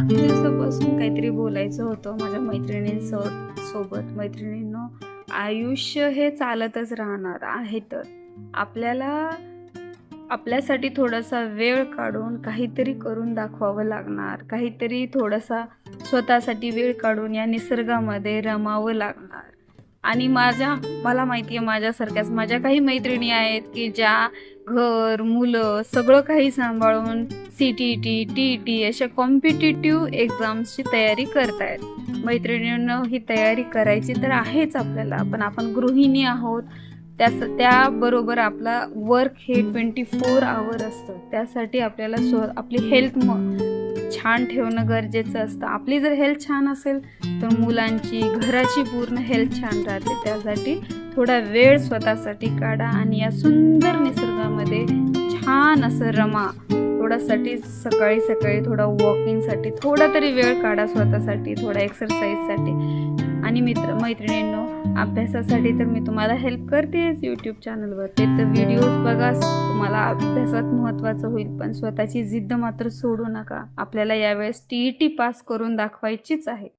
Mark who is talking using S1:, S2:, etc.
S1: काही दिवसापासून काहीतरी बोलायचं होतं माझ्या मैत्रिणींसोबत. मैत्रिणींनो, आयुष्य हे चालतच राहणार आहे, तर आपल्याला आपल्यासाठी थोडासा वेळ काढून काहीतरी करून दाखवावं लागणार. काहीतरी थोडासा स्वतःसाठी वेळ काढून या निसर्गामध्ये रमावं लागणार. आणि मला माहिती आहे, माझ्यासारख्याच माझ्या काही मैत्रिणी आहेत की ज्या घर, मुलं सगळं काही सांभाळून CTET, TET अशा कॉम्पिटिटिव्ह एक्झाम्सची तयारी करतायत. मैत्रिणींनो, ही तयारी करायची तर आहेच आपल्याला, पण आपण गृहिणी आहोत. त्याबरोबर आपला वर्क हे 24 आवर असतं. त्यासाठी आपल्याला आपली हेल्थ छान ठेवणं गरजेचं असतं. आपली जर हेल्थ छान असेल तर मुलांची, घराची पूर्ण हेल्थ छान राहते. त्यासाठी थोडा वेळ स्वतःसाठी काढा आणि या सुंदर निसर्गामध्ये छान असं रमा. थोडासाठी सकाळी सकाळी थोडा वॉकिंगसाठी थोडा तरी वेळ काढा स्वतःसाठी, थोडा एक्सरसाइजसाठी. आणि मैत्रिणींनो, अभ्यासासाठी तर मी तुम्हाला हेल्प करतेच यूट्यूब चॅनलवर. ते तर व्हिडिओज बघा, तुम्हाला अभ्यासात महत्त्वाचं होईल. पण स्वतःची जिद्द मात्र सोडू नका. आपल्याला यावेळेस TET पास करून दाखवायचीच आहे.